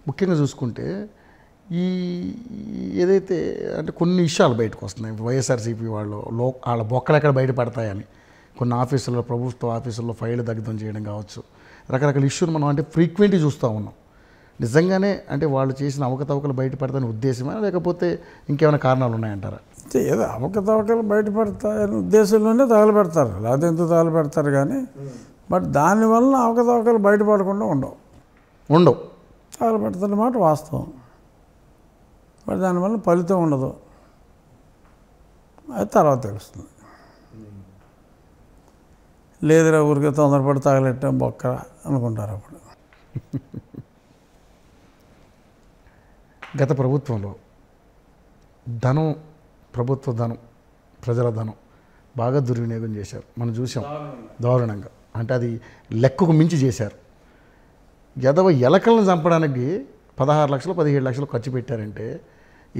ముఖ్యంగా చూసుకుంటే ఈ ఏదైతే అంటే కొన్ని విషయాలు బయటకు వస్తున్నాయి, వైఎస్ఆర్సీపీ వాళ్ళ బొక్కలు ఎక్కడ బయటపడతాయని కొన్ని ఆఫీసుల్లో, ప్రభుత్వ ఆఫీసుల్లో ఫైళ్ళు దగ్ధం చేయడం కావచ్చు, రకరకాల ఇష్యూలు మనం అంటే ఫ్రీక్వెంట్గా చూస్తూ ఉన్నాం. నిజంగానే అంటే వాళ్ళు చేసిన అవకతవకలు బయటపడతాయని ఉద్దేశమా, లేకపోతే ఇంకేమైనా కారణాలు ఉన్నాయంటారా? ఏదో అవకతవకలు బయటపడతాయని ఉద్దేశంలోనే తగలబెడతారు, లేకపోతే ఎందుకు తగలబెడతారు కానీ, బట్ దానివల్ల అవకతవకలు బయటపడకుండా ఉండవు. తగలబెడతారన్నమాట వాస్తవం. బట్ దానివల్ల ఫలితం ఉండదు, అది తర్వాత తెలుస్తుంది. లేదురా ఊరికే తొందరపడి తగలెట్టాం బొక్క అనుకుంటారు అప్పుడు. గత ప్రభుత్వంలో ప్రభుత్వ ధనం, ప్రజల ధనం బాగా దుర్వినియోగం చేశారు, మనం చూసాం దారుణంగా. అంటే అది లెక్కకు మించి చేశారు. ఎలకలను చంపడానికి 16 లక్షలు 17 లక్షలు ఖర్చు పెట్టారంటే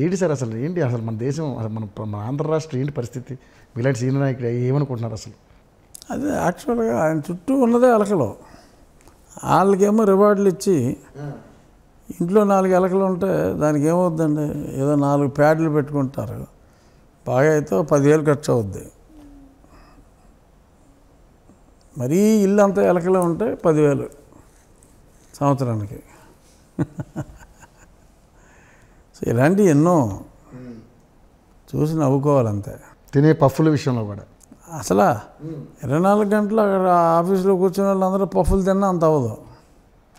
ఏంటి సార్? ఏంటి అసలు మన దేశం, అసలు మన ఆంధ్ర రాష్ట్రం ఏంటి పరిస్థితి? ఇలాంటి సీనియర్ నాయకుడు ఏమనుకుంటున్నారు అసలు? అదే యాక్చువల్గా ఆయన చుట్టూ ఉన్నదే ఎలకలు. వాళ్ళకేమో రివార్డులు ఇచ్చి, ఇంట్లో 4 ఎలకలు ఉంటే దానికి ఏమవుద్దండి, ఏదో 4 ప్యాడ్లు పెట్టుకుంటారు, బాగా అయితే 10,000 ఖర్చు అవుద్ది. మరీ ఇల్లు అంతా ఎలకలు ఉంటే 10,000 సంవత్సరానికి. సో ఇలాంటివి ఎన్నో చూసి నవ్వుకోవాలంతే. తినే పఫ్ఫుల విషయంలో కూడా అసలు 24 గంటలు అక్కడ ఆఫీసులో కూర్చున్న వాళ్ళందరూ పఫ్ఫులు తిన్నా అంత అవ్వదు.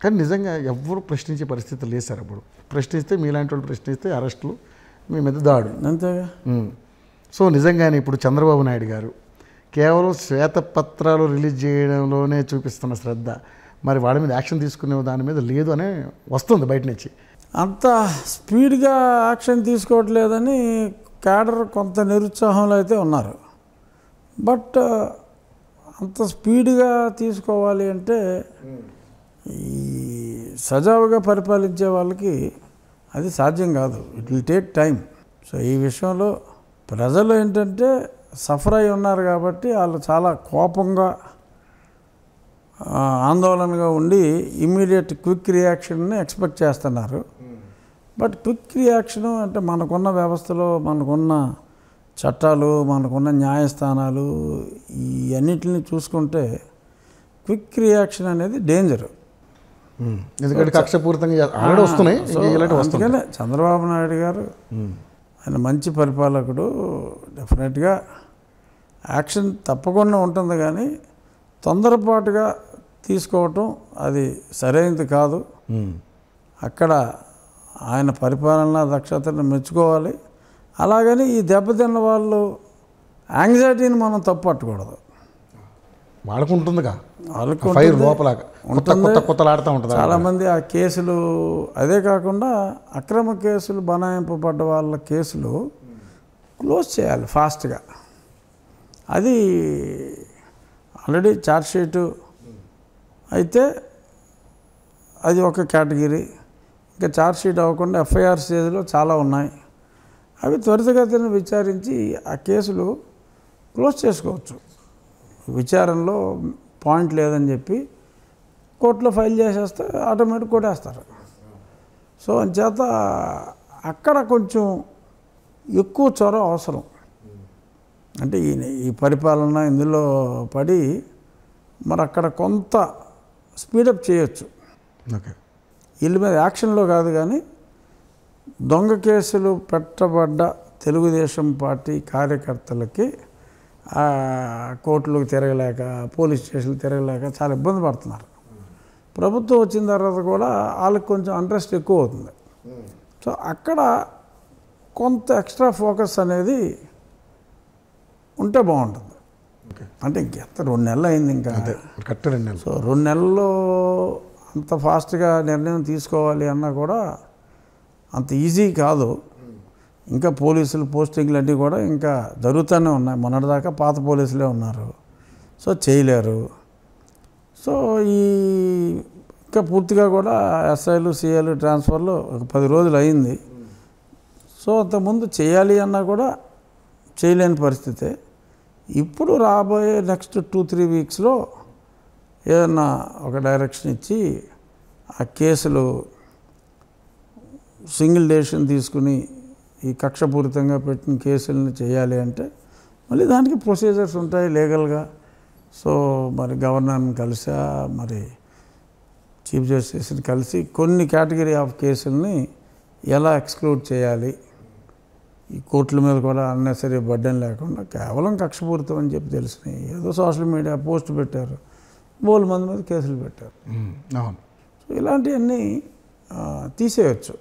కానీ నిజంగా ఎవరు ప్రశ్నించే పరిస్థితి లేదు సార్. అప్పుడు ప్రశ్నిస్తే, మీలాంటి వాళ్ళు ప్రశ్నిస్తే అరెస్టులు, మీ మీద దాడు, అంతేగా. సో నిజంగానే ఇప్పుడు చంద్రబాబు నాయుడు గారు కేవలం శ్వేతపత్రాలు రిలీజ్ చేయడంలోనే చూపిస్తున్న శ్రద్ధ, మరి వాళ్ళ మీద యాక్షన్ తీసుకునే దాని మీద లేదు అనే వస్తుంది బయట నుంచి. అంత స్పీడ్గా యాక్షన్ తీసుకోవట్లేదని క్యాడర్ కొంత నిరుత్సాహంలో అయితే ఉన్నారు. బట్ అంత స్పీడ్గా తీసుకోవాలి అంటే ఈ సజావుగా పరిపాలించే వాళ్ళకి అది సాధ్యం కాదు. It will take time. So ఈ విషయంలో ప్రజలు ఏంటంటే సఫర్ అయి ఉన్నారు కాబట్టి వాళ్ళు చాలా కోపంగా, ఆందోళనగా ఉండి ఇమ్మీడియట్ క్విక్ రియాక్షన్ని ఎక్స్పెక్ట్ చేస్తున్నారు. బట్ క్విక్ రియాక్షను అంటే మనకున్న వ్యవస్థలో, మనకున్న చట్టాలు, మనకున్న న్యాయస్థానాలు, ఈ అన్నిటిని చూసుకుంటే క్విక్ రియాక్షన్ అనేది డేంజర్. ఎందుకంటే కక్షపూరితంగా వస్తున్నాయి. అందుకనే చంద్రబాబు నాయుడు గారు ఆయన మంచి పరిపాలకుడు, డెఫినెట్గా యాక్షన్ తప్పకుండా ఉంటుంది, కానీ తొందరపాటుగా తీసుకోవటం అది సరైనది కాదు. అక్కడ ఆయన పరిపాలన దక్షతను మెచ్చుకోవాలి. అలాగని ఈ దెబ్బతిన్న వాళ్ళు యాంగ్జైటీని మనం తప్పట్టకూడదు. వాళ్ళకు ఉంటుందిగా, వాళ్ళకు ఉంటుంది. చాలామంది ఆ కేసులు, అదే కాకుండా అక్రమ కేసులు బనాయింపబడ్డ వాళ్ళ కేసులు క్లోజ్ చేయాలి ఫాస్ట్గా. అది ఆల్రెడీ ఛార్జ్షీటు అయితే అది ఒక కేటగిరీ. ఇంకా ఛార్జ్షీట్ అవ్వకుండా ఎఫ్ఐఆర్ స్టేజ్లో చాలా ఉన్నాయి. అవి త్వరితగతిన విచారించి ఆ కేసులు క్లోజ్ చేసుకోవచ్చు. విచారణలో పాయింట్ లేదని చెప్పి కోర్టులో ఫైల్ చేసేస్తే ఆటోమేటిక్ కొట్టేస్తారు. సో అంచేత అక్కడ కొంచెం ఎక్కువ చొరవ అవసరం. అంటే ఈ పరిపాలన ఇందులో పడి మరి అక్కడ కొంత స్పీడప్ చేయొచ్చు. వీళ్ళ మీద యాక్షన్లో కాదు, కానీ దొంగ కేసులు పెట్టబడ్డ తెలుగుదేశం పార్టీ కార్యకర్తలకి కోర్టులకు తిరగలేక, పోలీస్ స్టేషన్లు తిరగలేక చాలా ఇబ్బంది పడుతున్నారు. ప్రభుత్వం వచ్చిన తర్వాత కూడా వాళ్ళకి కొంచెం ఇంట్రెస్ట్ ఎక్కువ అవుతుంది. సో అక్కడ కొంత ఎక్స్ట్రా ఫోకస్ అనేది ఉంటే బాగుంటుంది. అంటే ఇంకెంత 2 నెలలు అయింది, ఇంకా కరెక్ట్ 2 నెలలు. సో 2 నెలల్లో అంత ఫాస్ట్గా నిర్ణయం తీసుకోవాలి అన్నా కూడా అంత ఈజీ కాదు. ఇంకా పోలీసులు పోస్టింగ్లు అన్నీ కూడా ఇంకా జరుగుతూనే ఉన్నాయి. మొన్నటిదాకా పాత పోలీసులే ఉన్నారు, సో చేయలేరు. సో ఇంకా పూర్తిగా కూడా ఎస్ఐలు సిఐలు ట్రాన్స్ఫర్లు ఒక 10 రోజులు అయింది. సో అంతకుముందు చేయాలి అన్నా కూడా చేయలేని పరిస్థితే. ఇప్పుడు రాబోయే నెక్స్ట్ 2-3 వీక్స్లో ఏదన్నా ఒక డైరెక్షన్ ఇచ్చి ఆ కేసులు సింగిల్ డెసిషన్ తీసుకుని ఈ కక్షపూరితంగా పెట్టిన కేసులను చేయాలి అంటే మళ్ళీ దానికి ప్రొసీజర్స్ ఉంటాయి లీగల్గా. సో మరి గవర్నర్ని కలిసా మరి చీఫ్ జస్టిస్ని కలిసి కొన్ని కేటగిరీ ఆఫ్ కేసుల్ని ఎలా ఎక్స్క్లూడ్ చేయాలి, ఈ కోర్టుల మీద కూడా అన్నెసరీ బర్డెన్ లేకుండా కేవలం కక్షపూరితం అని చెప్పి తెలిసినాయి. ఏదో సోషల్ మీడియా పోస్ట్ పెట్టారు, బోల్ మంది మీద కేసులు పెట్టారు. అవును. సో ఇలాంటివన్నీ తీసేయచ్చు.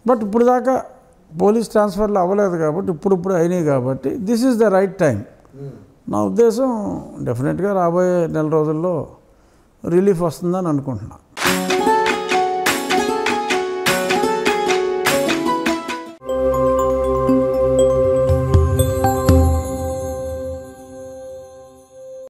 బట్ ఇప్పుడు దాకా పోలీస్ ట్రాన్స్ఫర్లు అవ్వలేదు కాబట్టి ఇప్పుడు అయినాయి కాబట్టి this is the right time. నా ఉద్దేశం డెఫినెట్గా రాబోయే నెల రోజుల్లో రిలీఫ్ వస్తుందని అనుకుంటున్నాను.